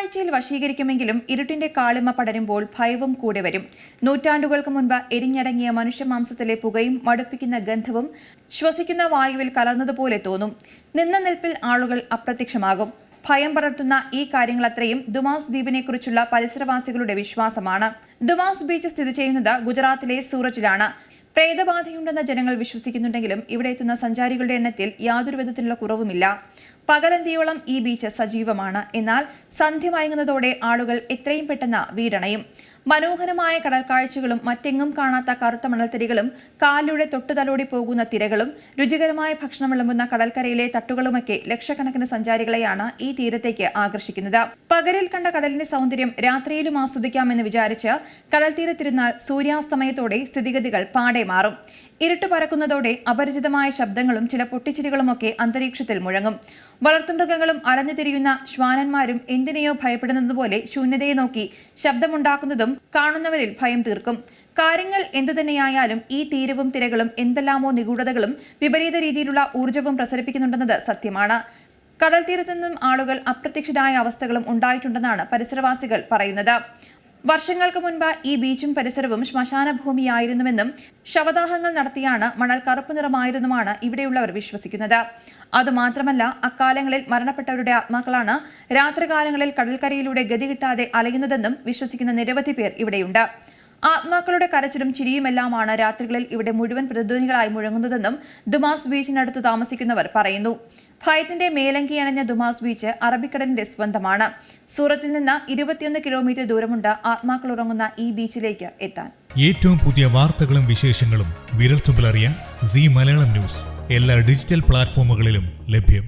കാഴ്ചയിൽ വശീകരിക്കുമെങ്കിലും ഇരുട്ടിന്റെ കാളിമ പടരുമ്പോൾ ഭയവും കൂടെ വരും. നൂറ്റാണ്ടുകൾക്ക് മുൻപ് എരിഞ്ഞടങ്ങിയ മനുഷ്യമാംസത്തിലെ പുകയും മടുപ്പിക്കുന്ന ഗന്ധവും ശ്വസിക്കുന്ന വായുവിൽ കലർന്നതുപോലെ തോന്നും. നിന്ന നിൽപ്പിൽ ആളുകൾ അപ്രത്യക്ഷമാകും. ഭയം പടർത്തുന്ന ഈ കാര്യങ്ങളത്രയും ദുമാസ് ദ്വീപിനെക്കുറിച്ചുള്ള പരിസരവാസികളുടെ വിശ്വാസമാണ്. ദുമാസ് ബീച്ച് സ്ഥിതി ചെയ്യുന്നത് ഗുജറാത്തിലെ സൂററ്റിലാണ്. പ്രേതബാധയുണ്ടെന്ന് ജനങ്ങൾ വിശ്വസിക്കുന്നുണ്ടെങ്കിലും ഇവിടെ എത്തുന്ന സഞ്ചാരികളുടെ എണ്ണത്തിൽ യാതൊരു വിധത്തിലുള്ള കുറവുമില്ല. പകലന്തിയോളം ഈ ബീച്ച് സജീവമാണ്. എന്നാൽ സന്ധ്യ മയങ്ങുന്നതോടെ ആളുകൾ എത്രയും പെട്ടെന്ന് വീടണയും. മനോഹരമായ കടൽക്കാഴ്ചകളും മറ്റെങ്ങും കാണാത്ത കറുത്ത മണൽത്തരികളും കാലിലൂടെ തൊട്ടുതലോടി പോകുന്ന തിരകളും രുചികരമായ ഭക്ഷണം വിളമ്പുന്ന കടൽക്കരയിലെ തട്ടുകളുമൊക്കെ ലക്ഷക്കണക്കിന് സഞ്ചാരികളെയാണ് ഈ തീരത്തേക്ക് ആകർഷിക്കുന്നത്. പകലിൽ കണ്ട കടലിന്റെ സൗന്ദര്യം രാത്രിയിലും ആസ്വദിക്കാമെന്ന് വിചാരിച്ച് കടൽ തീരത്തിരുന്നാൽ സൂര്യാസ്തമയത്തോടെ സ്ഥിതിഗതികൾ പാടെ മാറും. ഇരുട്ട് പരക്കുന്നതോടെ അപരിചിതമായ ശബ്ദങ്ങളും ചില പൊട്ടിച്ചിരികളുമൊക്കെ അന്തരീക്ഷത്തിൽ മുഴങ്ങും. വളർത്തുമൃഗങ്ങളും അലഞ്ഞുതിരിയുന്ന ശ്വാനന്മാരും എന്തിനെയോ ഭയപ്പെടുന്നതുപോലെ ശൂന്യതയെ നോക്കി ശബ്ദമുണ്ടാക്കുന്നതും കാണുന്നവരിൽ ഭയം തീർക്കും. കാര്യങ്ങൾ എന്തുതന്നെയായാലും ഈ തീരവും തിരകളും എന്തെല്ലാമോ നിഗൂഢതകളും വിപരീത രീതിയിലുള്ള ഊർജ്ജവും പ്രസരിപ്പിക്കുന്നുണ്ടെന്നത് സത്യമാണ്. കടൽ തീരത്തു നിന്നും ആളുകൾ അപ്രത്യക്ഷരായ അവസ്ഥകളും ഉണ്ടായിട്ടുണ്ടെന്നാണ് പരിസരവാസികൾ പറയുന്നത്. വർഷങ്ങൾക്ക് മുൻപ് ഈ ബീച്ചും പരിസരവും ശ്മശാന ഭൂമിയായിരുന്നുവെന്നും ശവദാഹങ്ങൾ നടത്തിയാണ് മണൽ കറുപ്പ് നിറമായതെന്നുമാണ് ഇവിടെയുള്ളവർ വിശ്വസിക്കുന്നത്. അതുമാത്രമല്ല, അക്കാലങ്ങളിൽ മരണപ്പെട്ടവരുടെ ആത്മാക്കളാണ് രാത്രികാലങ്ങളിൽ കടൽക്കരയിലൂടെ ഗതി കിട്ടാതെ അലയുന്നതെന്നും വിശ്വസിക്കുന്ന നിരവധി പേർ ഇവിടെയുണ്ട്. ആത്മാക്കളുടെ കരച്ചിലും ചിരിയുമെല്ലാമാണ് രാത്രികളിൽ ഇവിടെ മുഴുവൻ പ്രതിധ്വനികളായി മുഴങ്ങുന്നതെന്നും ദുമാസ് ബീച്ചിനടുത്ത് താമസിക്കുന്നവർ പറയുന്നു. ഭയത്തിന്റെ മേലങ്കി അണിഞ്ഞ ദുമാസ് ബീച്ച് അറബിക്കടലിന്റെ സ്വന്തമാണ്. സൂറത്തിൽ നിന്ന് 21 കിലോമീറ്റർ ദൂരമുണ്ട് ആത്മാക്കൾ ഉറങ്ങുന്ന ഈ ബീച്ചിലേക്ക് എത്താൻ. ഏറ്റവും പുതിയ വാർത്തകളും വിശേഷങ്ങളും വിരൽത്തുമ്പിലറിയാൻ സീ മലയാളം ന്യൂസ് എല്ലാ ഡിജിറ്റൽ പ്ലാറ്റ്ഫോമുകളിലും ലഭ്യം.